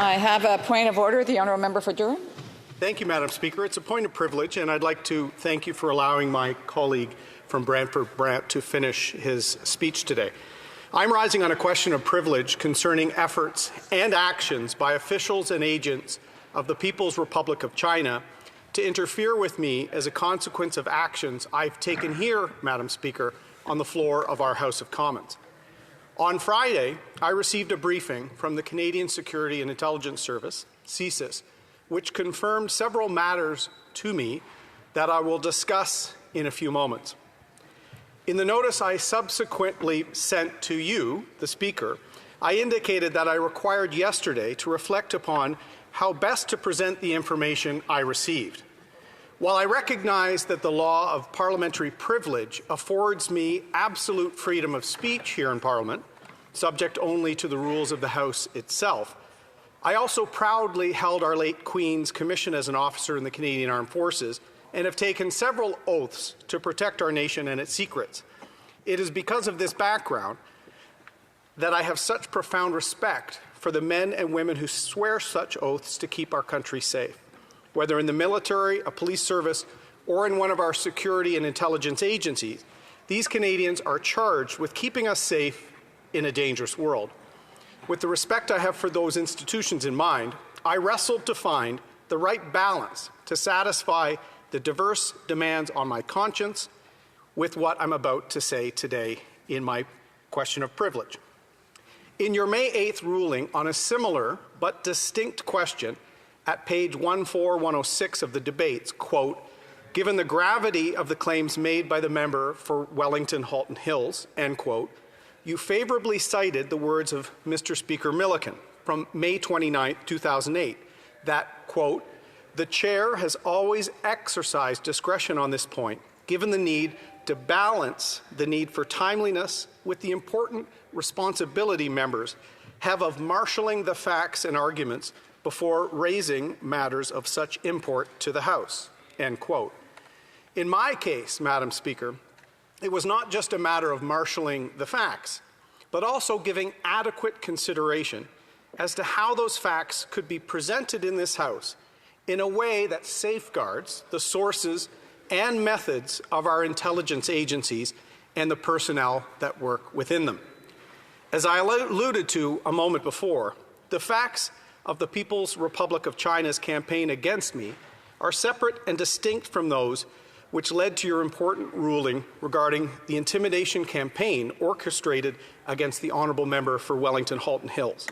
I have a point of order. The honourable member for Durham. Thank you, Madam Speaker. It's a point of privilege, and I'd like to thank you for allowing my colleague from Brantford-Brant to finish his speech today. I'm rising on a question of privilege concerning efforts and actions by officials and agents of the People's Republic of China to interfere with me as a consequence of actions I've taken here, Madam Speaker, on the floor of our House of Commons. On Friday, I received a briefing from the Canadian Security and Intelligence Service, CSIS, which confirmed several matters to me that I will discuss in a few moments. In the notice I subsequently sent to you, the Speaker, I indicated that I required yesterday to reflect upon how best to present the information I received. While I recognize that the law of parliamentary privilege affords me absolute freedom of speech here in Parliament, subject only to the rules of the House itself, I also proudly held our late Queen's commission as an officer in the Canadian Armed Forces and have taken several oaths to protect our nation and its secrets. It is because of this background that I have such profound respect for the men and women who swear such oaths to keep our country safe. Whether in the military, a police service, or in one of our security and intelligence agencies, these Canadians are charged with keeping us safe in a dangerous world. With the respect I have for those institutions in mind, I wrestled to find the right balance to satisfy the diverse demands on my conscience with what I'm about to say today in my question of privilege. In your May 8th ruling on a similar but distinct question at page 14106 of the debates, quote, given the gravity of the claims made by the member for Wellington-Halton Hills, end quote, you favorably cited the words of Mr. Speaker Milliken from May 29, 2008, that, quote, the chair has always exercised discretion on this point, given the need to balance the need for timeliness with the important responsibility members have of marshalling the facts and arguments before raising matters of such import to the House, end quote. In my case, Madam Speaker, it was not just a matter of marshalling the facts, but also giving adequate consideration as to how those facts could be presented in this House in a way that safeguards the sources and methods of our intelligence agencies and the personnel that work within them. As I alluded to a moment before, the facts of the People's Republic of China's campaign against me are separate and distinct from those which led to your important ruling regarding the intimidation campaign orchestrated against the honourable member for Wellington-Halton Hills.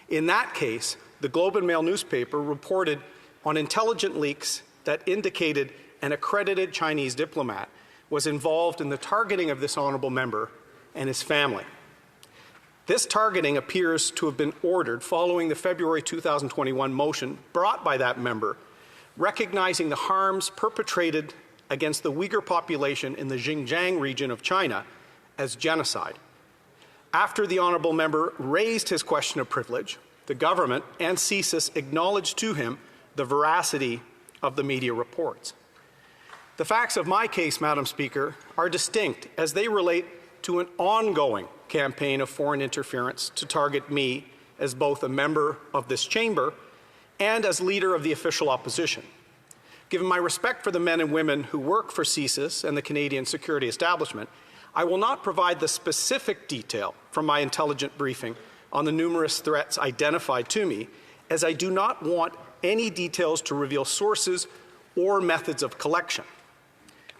In that case, the Globe and Mail newspaper reported on intelligent leaks that indicated an accredited Chinese diplomat was involved in the targeting of this honourable member and his family. This targeting appears to have been ordered following the February 2021 motion brought by that member, recognizing the harms perpetrated against the Uyghur population in the Xinjiang region of China as genocide. After the honourable member raised his question of privilege, the government and CSIS acknowledged to him the veracity of the media reports. The facts of my case, Madam Speaker, are distinct as they relate to an ongoing campaign of foreign interference to target me as both a member of this chamber and as leader of the official opposition. Given my respect for the men and women who work for CSIS and the Canadian security establishment, I will not provide the specific detail from my intelligent briefing on the numerous threats identified to me, as I do not want any details to reveal sources or methods of collection.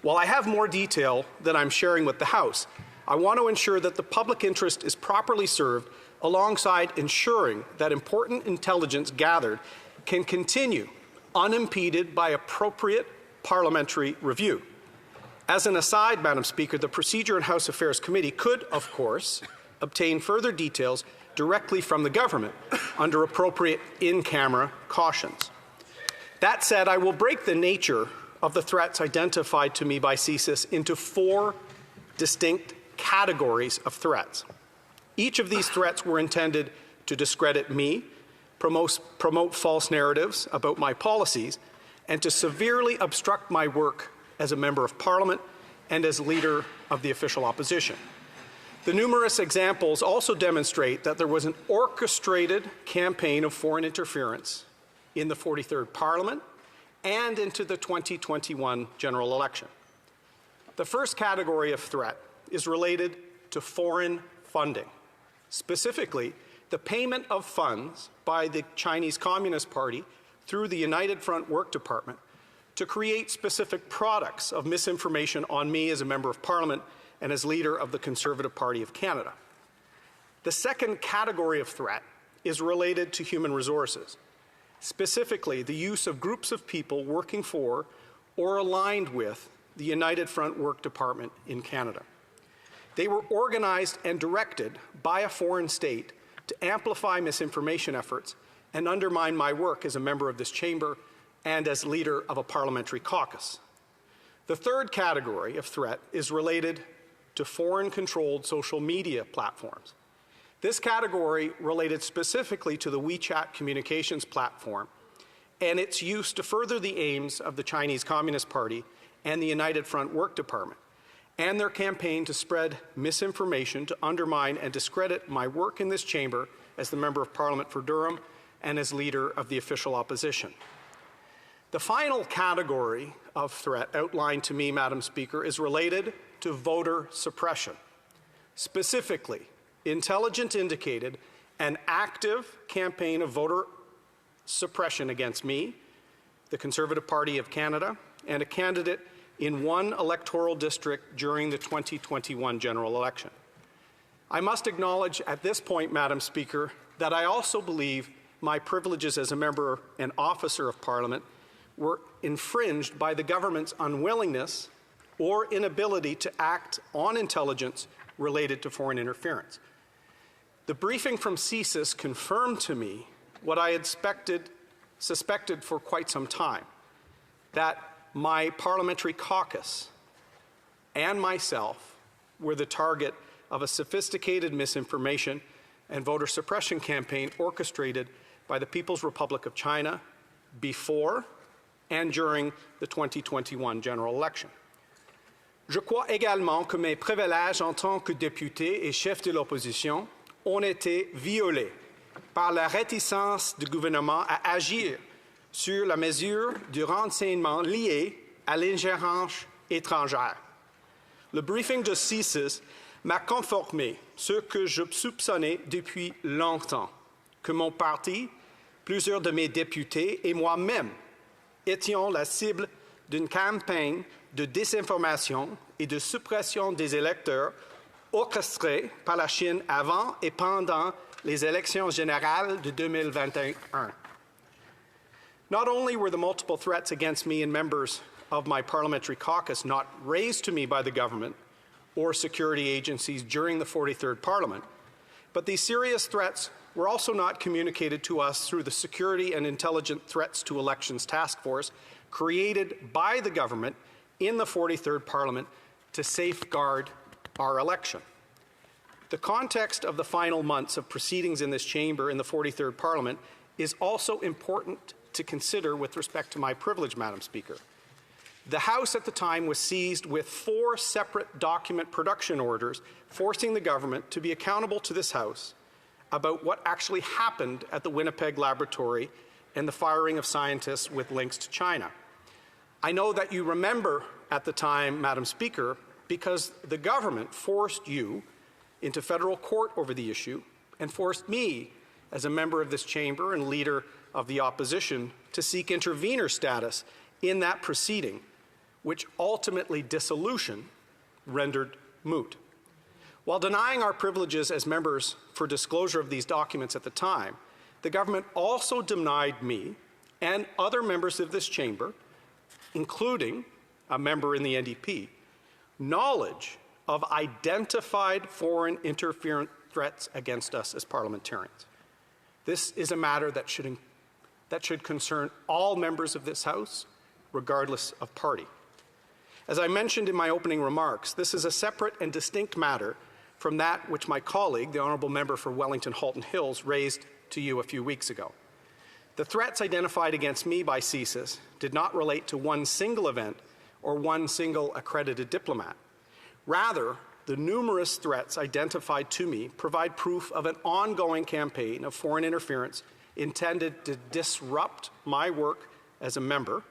While I have more detail that I'm sharing with the House, I want to ensure that the public interest is properly served alongside ensuring that important intelligence gathered can continue unimpeded by appropriate parliamentary review. As an aside, Madam Speaker, the Procedure and House Affairs Committee could, of course, obtain further details directly from the government under appropriate in-camera cautions. That said, I will break the nature of the threats identified to me by CSIS into 4 distinct categories of threats. Each of these threats were intended to discredit me, promote false narratives about my policies, and to severely obstruct my work as a member of Parliament and as leader of the official opposition. The numerous examples also demonstrate that there was an orchestrated campaign of foreign interference in the 43rd Parliament and into the 2021 general election. The first category of threat is related to foreign funding, specifically the payment of funds by the Chinese Communist Party through the United Front Work Department to create specific products of misinformation on me as a Member of Parliament and as leader of the Conservative Party of Canada. The second category of threat is related to human resources, specifically the use of groups of people working for or aligned with the United Front Work Department in Canada. They were organized and directed by a foreign state to amplify misinformation efforts and undermine my work as a member of this chamber and as leader of a parliamentary caucus. The third category of threat is related to foreign-controlled social media platforms. This category related specifically to the WeChat communications platform and its use to further the aims of the Chinese Communist Party and the United Front Work Department, and their campaign to spread misinformation to undermine and discredit my work in this chamber as the Member of Parliament for Durham and as leader of the official opposition. The final category of threat outlined to me, Madam Speaker, is related to voter suppression. Specifically, intelligence indicated an active campaign of voter suppression against me, the Conservative Party of Canada, and a candidate in one electoral district during the 2021 general election. I must acknowledge at this point, Madam Speaker, that I also believe my privileges as a member and officer of Parliament were infringed by the government's unwillingness or inability to act on intelligence related to foreign interference. The briefing from CSIS confirmed to me what I had suspected for quite some time, that my parliamentary caucus and myself were the target of a sophisticated misinformation and voter suppression campaign orchestrated by the People's Republic of China before and during the 2021 general election. Je crois également que mes privilèges en tant que député et chef de l'opposition ont été violés par la réticence du gouvernement à agir sur la mesure du renseignement liée à l'ingérence étrangère. Le briefing de CSIS m'a confirmé ce que je soupçonnais depuis longtemps, que mon parti, plusieurs de mes députés et moi-même étions la cible d'une campagne de désinformation et de suppression des électeurs orchestrée par la Chine avant et pendant les élections générales de 2021. Not only were the multiple threats against me and members of my parliamentary caucus not raised to me by the government or security agencies during the 43rd Parliament, but these serious threats were also not communicated to us through the Security and Intelligent Threats to Elections Task Force created by the government in the 43rd Parliament to safeguard our election. The context of the final months of proceedings in this chamber in the 43rd Parliament is also important to consider with respect to my privilege, Madam Speaker. The House at the time was seized with 4 separate document production orders forcing the government to be accountable to this House about what actually happened at the Winnipeg laboratory and the firing of scientists with links to China. I know that you remember at the time, Madam Speaker, because the government forced you into federal court over the issue and forced me, as a member of this chamber and leader of the opposition, to seek intervener status in that proceeding, which ultimately dissolution rendered moot. While denying our privileges as members for disclosure of these documents at the time, the government also denied me and other members of this chamber, including a member in the NDP, knowledge of identified foreign interference threats against us as parliamentarians. This is a matter that should concern all members of this House, regardless of party. As I mentioned in my opening remarks, this is a separate and distinct matter from that which my colleague, the Honourable Member for Wellington-Halton Hills, raised to you a few weeks ago. The threats identified against me by CSIS did not relate to one single event or one single accredited diplomat. Rather, the numerous threats identified to me provide proof of an ongoing campaign of foreign interference intended to disrupt my work as a member,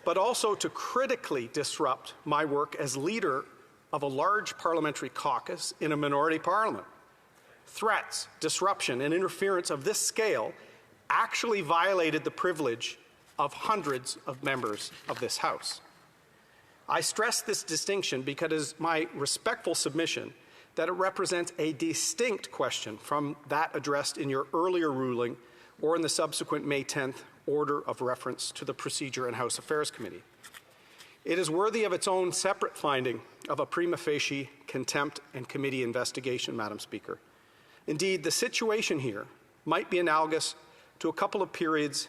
but also to critically disrupt my work as leader of a large parliamentary caucus in a minority parliament. Threats, disruption, and interference of this scale actually violated the privilege of hundreds of members of this House. I stress this distinction because it is my respectful submission that it represents a distinct question from that addressed in your earlier ruling or in the subsequent May 10th order of reference to the Procedure and House Affairs Committee. It is worthy of its own separate finding of a prima facie contempt and committee investigation, Madam Speaker. Indeed, the situation here might be analogous to a couple of periods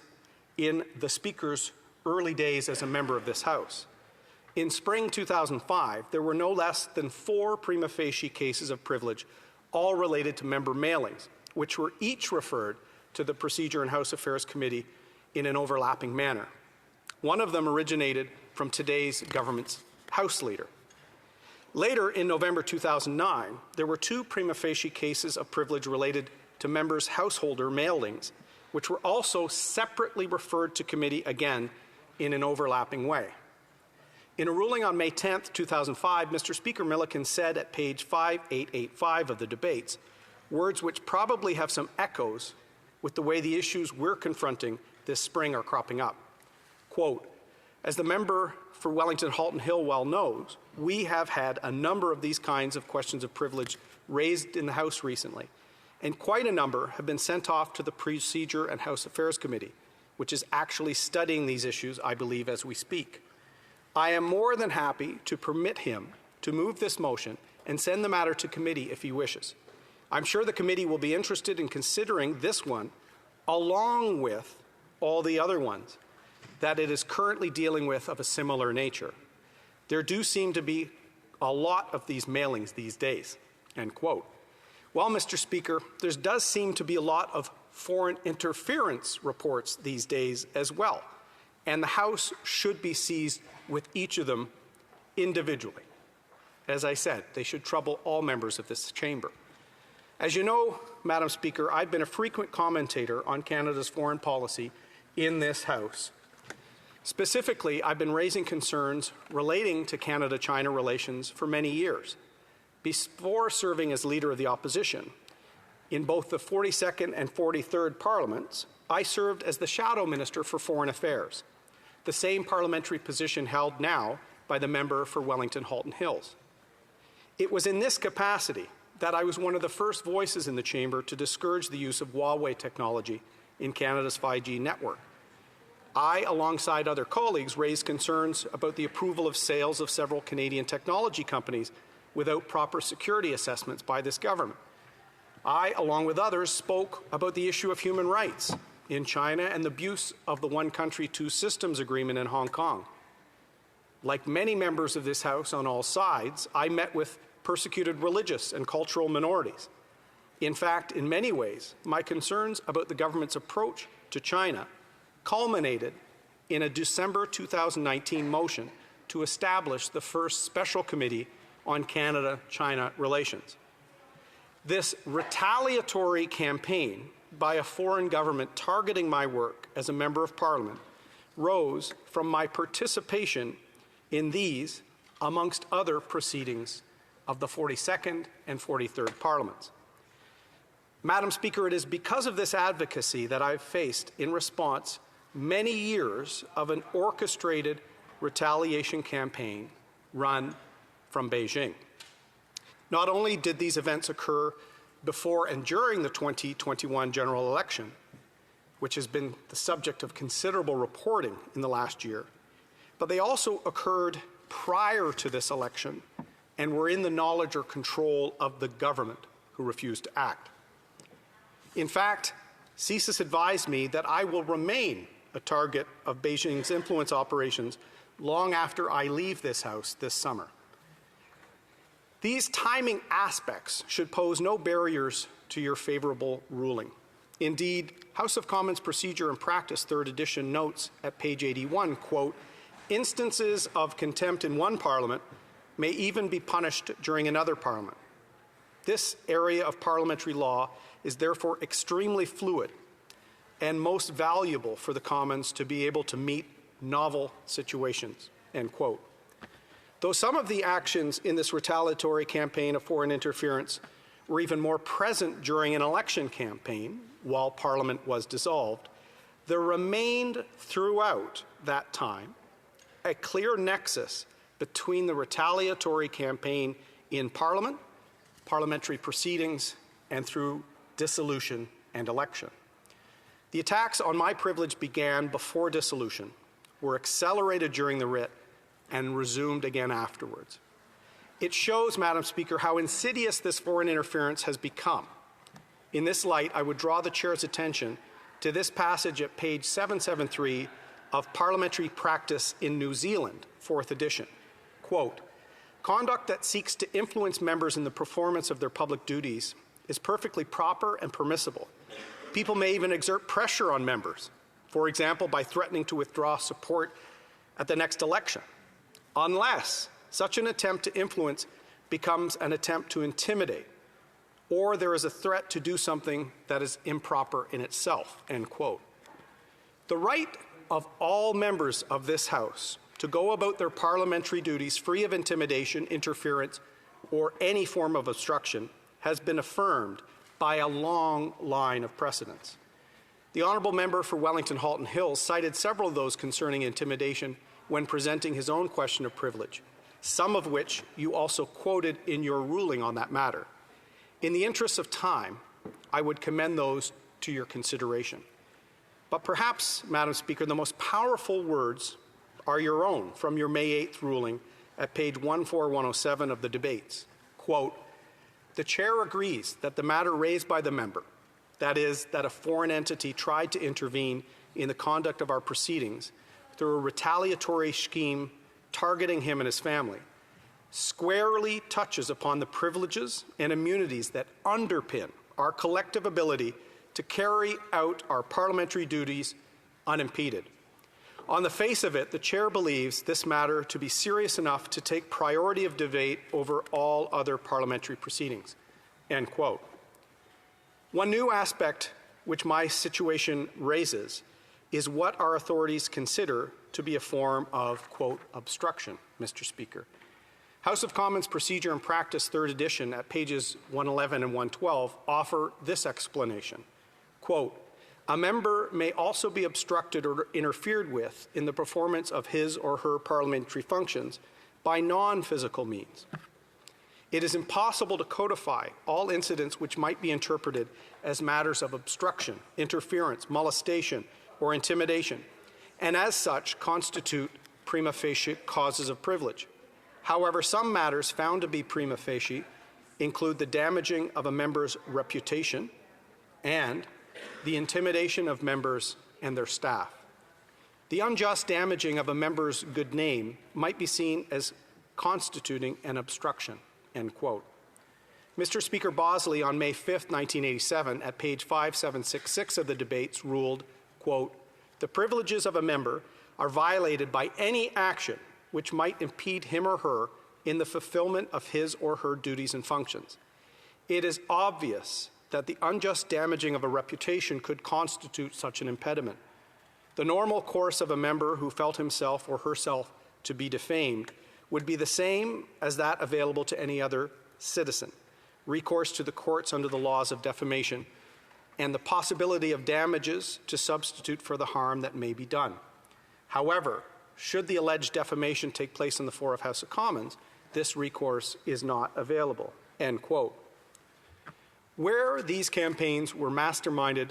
in the Speaker's early days as a member of this House. In spring 2005, there were no less than 4 prima facie cases of privilege, all related to member mailings, which were each referred to the Procedure and House Affairs Committee in an overlapping manner. One of them originated from today's government's House Leader. Later, in November 2009, there were 2 prima facie cases of privilege related to members' householder mailings, which were also separately referred to committee again in an overlapping way. In a ruling on May 10, 2005, Mr. Speaker Milliken said at page 5885 of the debates, words which probably have some echoes with the way the issues we're confronting this spring are cropping up. Quote, as the member for Wellington Halton Hill well knows, we have had a number of these kinds of questions of privilege raised in the House recently, and quite a number have been sent off to the Procedure and House Affairs Committee, which is actually studying these issues, I believe, as we speak. I am more than happy to permit him to move this motion and send the matter to committee if he wishes. I'm sure the committee will be interested in considering this one along with all the other ones that it is currently dealing with of a similar nature. There do seem to be a lot of these mailings these days, end quote. Well, Mr. Speaker, there does seem to be a lot of foreign interference reports these days as well, and the House should be seized with each of them individually. As I said, they should trouble all members of this chamber. As you know, Madam Speaker, I've been a frequent commentator on Canada's foreign policy in this House. Specifically, I've been raising concerns relating to Canada-China relations for many years. Before serving as Leader of the Opposition, in both the 42nd and 43rd Parliaments, I served as the Shadow Minister for Foreign Affairs, the same parliamentary position held now by the member for Wellington Halton Hills. It was in this capacity that I was one of the first voices in the chamber to discourage the use of Huawei technology in Canada's 5G network. I, alongside other colleagues, raised concerns about the approval of sales of several Canadian technology companies without proper security assessments by this government. I, along with others, spoke about the issue of human rights in China and the abuse of the One Country, Two Systems agreement in Hong Kong. Like many members of this House on all sides, I met with persecuted religious and cultural minorities. In fact, in many ways, my concerns about the government's approach to China culminated in a December 2019 motion to establish the first special committee on Canada-China relations. This retaliatory campaign by a foreign government targeting my work as a member of Parliament rose from my participation in these, amongst other proceedings, of the 42nd and 43rd Parliaments. Madam Speaker, it is because of this advocacy that I've faced in response many years of an orchestrated retaliation campaign run from Beijing. Not only did these events occur before and during the 2021 general election, which has been the subject of considerable reporting in the last year, but they also occurred prior to this election and were in the knowledge or control of the government who refused to act. In fact, CSIS advised me that I will remain a target of Beijing's influence operations long after I leave this House this summer. These timing aspects should pose no barriers to your favourable ruling. Indeed, House of Commons Procedure and Practice, 3rd edition, notes at page 81, quote, instances of contempt in one Parliament may even be punished during another parliament. This area of parliamentary law is therefore extremely fluid and most valuable for the Commons to be able to meet novel situations, end quote. Though some of the actions in this retaliatory campaign of foreign interference were even more present during an election campaign while Parliament was dissolved, there remained throughout that time a clear nexus between the retaliatory campaign in Parliament, parliamentary proceedings, and through dissolution and election. The attacks on my privilege began before dissolution, were accelerated during the writ, and resumed again afterwards. It shows, Madam Speaker, how insidious this foreign interference has become. In this light, I would draw the Chair's attention to this passage at page 773 of Parliamentary Practice in New Zealand, 4th edition. Quote, "Conduct that seeks to influence members in the performance of their public duties is perfectly proper and permissible. People may even exert pressure on members, for example, by threatening to withdraw support at the next election, unless such an attempt to influence becomes an attempt to intimidate, or there is a threat to do something that is improper in itself," end quote. The right of all members of this House to go about their parliamentary duties free of intimidation, interference, or any form of obstruction has been affirmed by a long line of precedents. The honourable member for Wellington Halton Hills cited several of those concerning intimidation when presenting his own question of privilege, some of which you also quoted in your ruling on that matter. In the interest of time, I would commend those to your consideration. But perhaps, Madam Speaker, the most powerful words are your own from your May 8th ruling at page 14107 of the debates. Quote, "The Chair agrees that the matter raised by the member, that is, that a foreign entity tried to intervene in the conduct of our proceedings through a retaliatory scheme targeting him and his family, squarely touches upon the privileges and immunities that underpin our collective ability to carry out our parliamentary duties unimpeded. On the face of it, the Chair believes this matter to be serious enough to take priority of debate over all other parliamentary proceedings," end quote. One new aspect which my situation raises is what our authorities consider to be a form of, quote, "obstruction," Mr. Speaker. House of Commons Procedure and Practice, 3rd edition, at pages 111 and 112, offer this explanation. Quote, "A member may also be obstructed or interfered with in the performance of his or her parliamentary functions by non-physical means. It is impossible to codify all incidents which might be interpreted as matters of obstruction, interference, molestation, or intimidation, and as such constitute prima facie causes of privilege. However, some matters found to be prima facie include the damaging of a member's reputation and the intimidation of members and their staff. The unjust damaging of a member's good name might be seen as constituting an obstruction," end quote. Mr. Speaker Bosley on May 5, 1987, at page 5766 of the debates ruled, quote, "The privileges of a member are violated by any action which might impede him or her in the fulfillment of his or her duties and functions. It is obvious that the unjust damaging of a reputation could constitute such an impediment. The normal course of a member who felt himself or herself to be defamed would be the same as that available to any other citizen: recourse to the courts under the laws of defamation, and the possibility of damages to substitute for the harm that may be done. However, should the alleged defamation take place on the floor of House of Commons, this recourse is not available," end quote. Where these campaigns were masterminded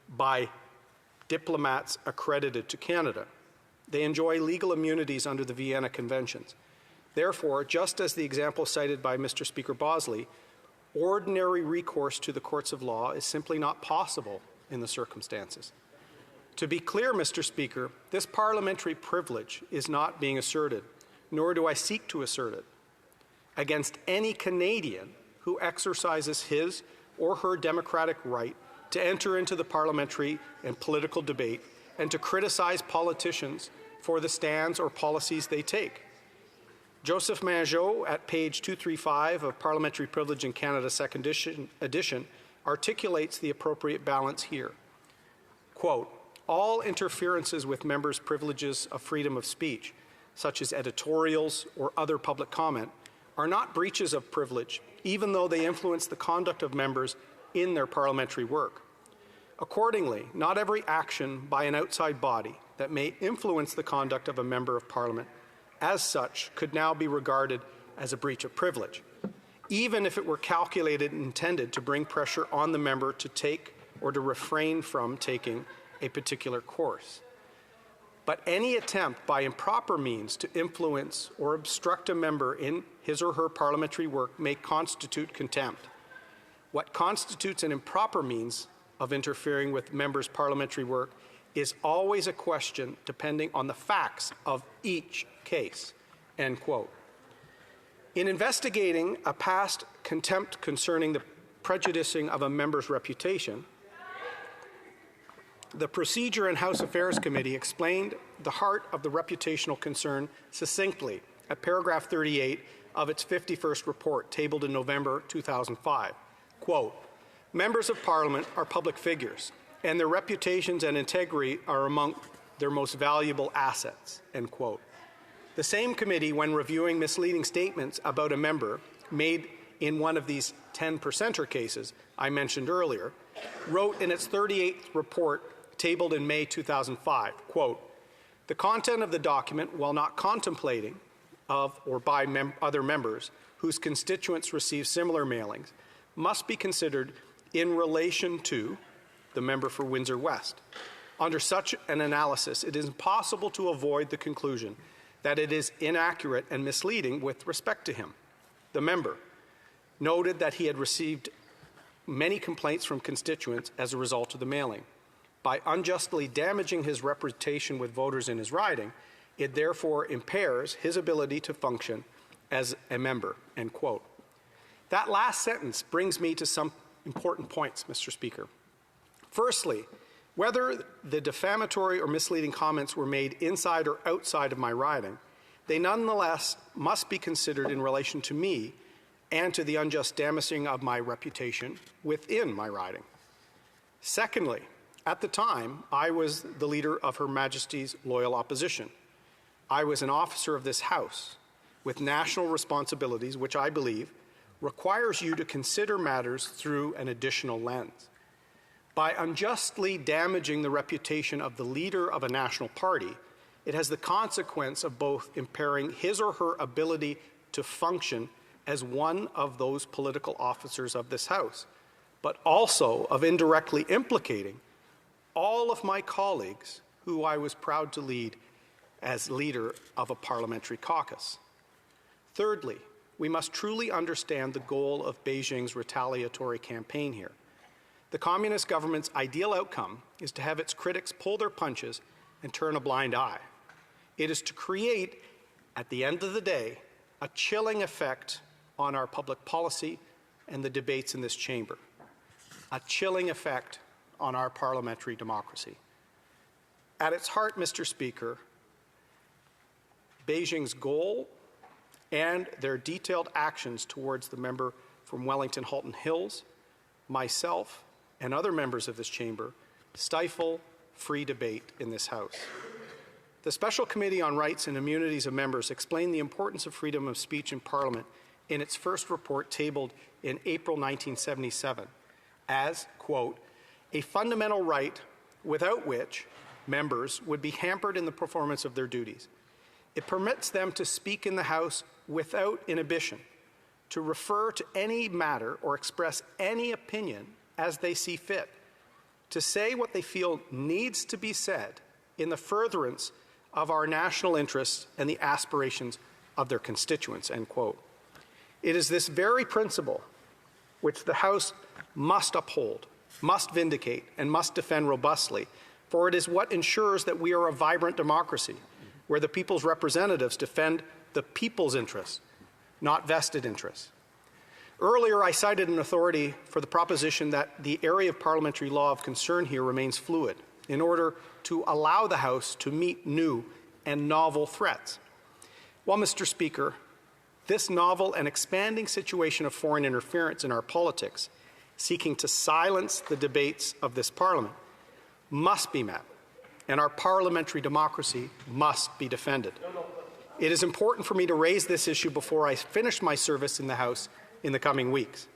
by diplomats accredited to Canada, they enjoy legal immunities under the Vienna Conventions. Therefore, just as the example cited by Mr. Speaker Bosley, ordinary recourse to the courts of law is simply not possible in the circumstances. To be clear, Mr. Speaker, this parliamentary privilege is not being asserted, nor do I seek to assert it, against any Canadian who exercises his or her democratic right to enter into the parliamentary and political debate and to criticize politicians for the stands or policies they take. Joseph Mangeot, at page 235 of Parliamentary Privilege in Canada, second edition, articulates the appropriate balance here. Quote, all interferences with members' privileges of freedom of speech, such as editorials or other public comment, are not breaches of privilege, even though they influence the conduct of members in their parliamentary work. Accordingly, not every action by an outside body that may influence the conduct of a member of Parliament as such could now be regarded as a breach of privilege, even if it were calculated and intended to bring pressure on the member to take or to refrain from taking a particular course. But any attempt by improper means to influence or obstruct a member in his or her parliamentary work may constitute contempt. What constitutes an improper means of interfering with members' parliamentary work is always a question depending on the facts of each case, end quote. In investigating a past contempt concerning the prejudicing of a member's reputation, the Procedure and House Affairs Committee explained the heart of the reputational concern succinctly at paragraph 38 of its 51st report, tabled in November 2005. Quote, members of Parliament are public figures, and their reputations and integrity are among their most valuable assets, end quote. The same committee, when reviewing misleading statements about a member made in one of these 10%er cases I mentioned earlier, wrote in its 38th report, tabled in May 2005, quote, the content of the document, while not contemplating of or by other members whose constituents receive similar mailings, must be considered in relation to the member for Windsor West. Under such an analysis, it is impossible to avoid the conclusion that it is inaccurate and misleading with respect to him. The member noted that he had received many complaints from constituents as a result of the mailing. By unjustly damaging his reputation with voters in his riding, it therefore impairs his ability to function as a member, end quote. That last sentence brings me to some important points, Mr. Speaker. Firstly, whether the defamatory or misleading comments were made inside or outside of my riding, they nonetheless must be considered in relation to me and to the unjust damaging of my reputation within my riding. Secondly, at the time, I was the leader of Her Majesty's loyal opposition. I was an officer of this House with national responsibilities, which I believe requires you to consider matters through an additional lens. By unjustly damaging the reputation of the leader of a national party, it has the consequence of both impairing his or her ability to function as one of those political officers of this House, but also of indirectly implicating all of my colleagues who I was proud to lead as leader of a parliamentary caucus. Thirdly, we must truly understand the goal of Beijing's retaliatory campaign here. The communist government's ideal outcome is to have its critics pull their punches and turn a blind eye. It is to create, at the end of the day, a chilling effect on our public policy and the debates in this chamber, a chilling effect on our parliamentary democracy. At its heart, Mr. Speaker, Beijing's goal and their detailed actions towards the member from Wellington Halton Hills, myself, and other members of this chamber stifle free debate in this House. The Special Committee on Rights and Immunities of Members explained the importance of freedom of speech in Parliament in its first report tabled in April 1977 as, quote, a fundamental right without which members would be hampered in the performance of their duties. It permits them to speak in the House without inhibition, to refer to any matter or express any opinion as they see fit, to say what they feel needs to be said in the furtherance of our national interests and the aspirations of their constituents, end quote. It is this very principle which the House must uphold, must vindicate, and must defend robustly, for it is what ensures that we are a vibrant democracy, where the people's representatives defend the people's interests, not vested interests. Earlier, I cited an authority for the proposition that the area of parliamentary law of concern here remains fluid in order to allow the House to meet new and novel threats. Well, Mr. Speaker, This novel and expanding situation of foreign interference in our politics, seeking to silence the debates of this Parliament, must be met, and our parliamentary democracy must be defended. It is important for me to raise this issue before I finish my service in the House in the coming weeks.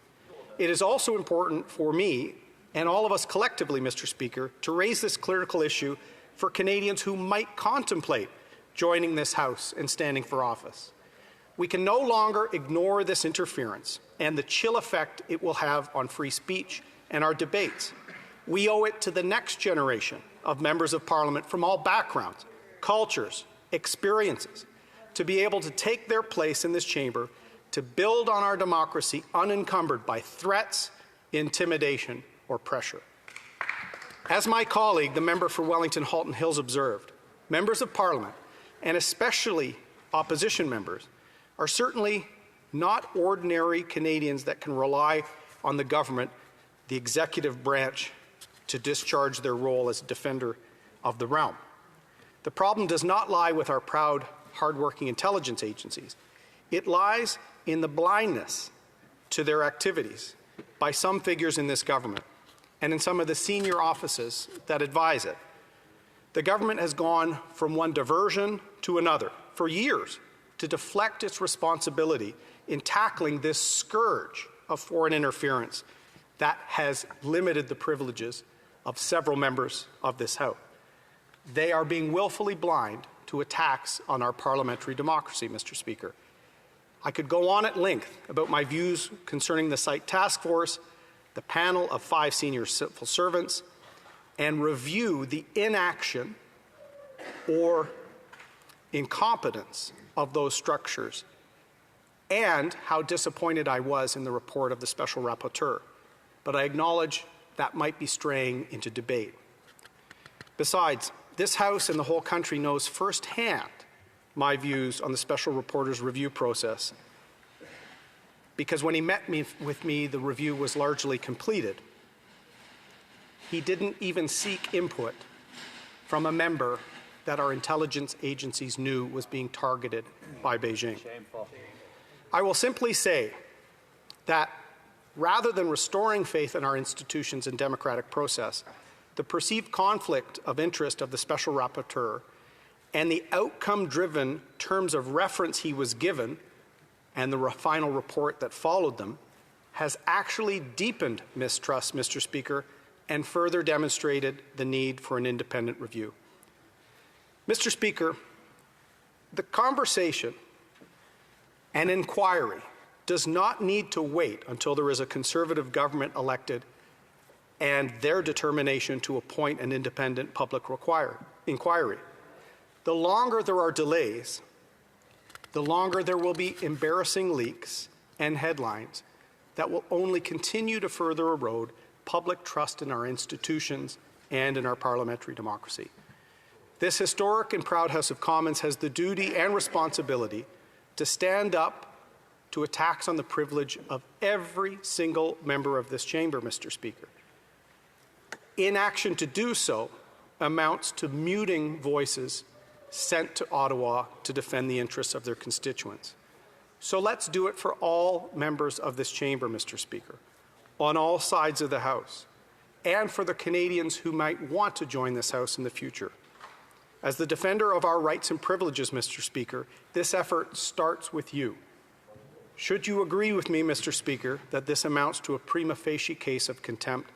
It is also important for me and all of us collectively, Mr. Speaker, to raise this critical issue for Canadians who might contemplate joining this House and standing for office. We can no longer ignore this interference and the chill effect it will have on free speech and our debates. We owe it to the next generation of members of Parliament from all backgrounds, cultures, experiences, to be able to take their place in this chamber to build on our democracy unencumbered by threats, intimidation, or pressure. As my colleague, the member for Wellington Halton Hills, observed, members of Parliament, and especially opposition members, are certainly not ordinary Canadians that can rely on the government, the executive branch, to discharge their role as a defender of the realm. The problem does not lie with our proud, hardworking intelligence agencies. It lies in the blindness to their activities by some figures in this government and in some of the senior offices that advise it. The government has gone from one diversion to another for years to deflect its responsibility in tackling this scourge of foreign interference that has limited the privileges of several members of this House. They are being willfully blind to attacks on our parliamentary democracy, Mr. Speaker. I could go on at length about my views concerning the site task force, the panel of 5 senior civil servants, and review the inaction or incompetence of those structures, and how disappointed I was in the report of the Special Rapporteur. But I acknowledge that might be straying into debate. Besides, this House and the whole country knows firsthand my views on the Special Rapporteur's review process, because when he met with me, the review was largely completed. He didn't even seek input from a member that our intelligence agencies knew was being targeted by Beijing. Shameful. I will simply say that rather than restoring faith in our institutions and democratic process, the perceived conflict of interest of the Special Rapporteur and the outcome-driven terms of reference he was given and the final report that followed them has actually deepened mistrust, Mr. Speaker, and further demonstrated the need for an independent review. Mr. Speaker, the conversation and inquiry does not need to wait until there is a Conservative government elected and their determination to appoint an independent public inquiry. The longer there are delays, the longer there will be embarrassing leaks and headlines that will only continue to further erode public trust in our institutions and in our parliamentary democracy. This historic and proud House of Commons has the duty and responsibility to stand up to attacks on the privilege of every single member of this chamber, Mr. Speaker. Inaction to do so amounts to muting voices sent to Ottawa to defend the interests of their constituents. So let's do it for all members of this chamber, Mr. Speaker, on all sides of the House, and for the Canadians who might want to join this House in the future. As the defender of our rights and privileges, Mr. Speaker, this effort starts with you. Should you agree with me, Mr. Speaker, that this amounts to a prima facie case of contempt,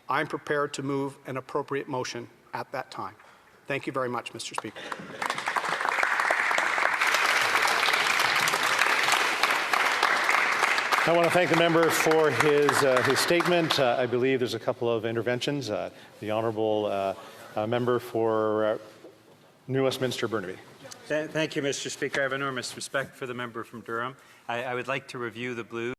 I'm prepared to move an appropriate motion at that time. Thank you very much, Mr. Speaker. I want to thank the member for his statement. I believe there's a couple of interventions. The honourable member for New Westminster Burnaby. Thank you, Mr. Speaker. I have enormous respect for the member from Durham. I would like to review the blue.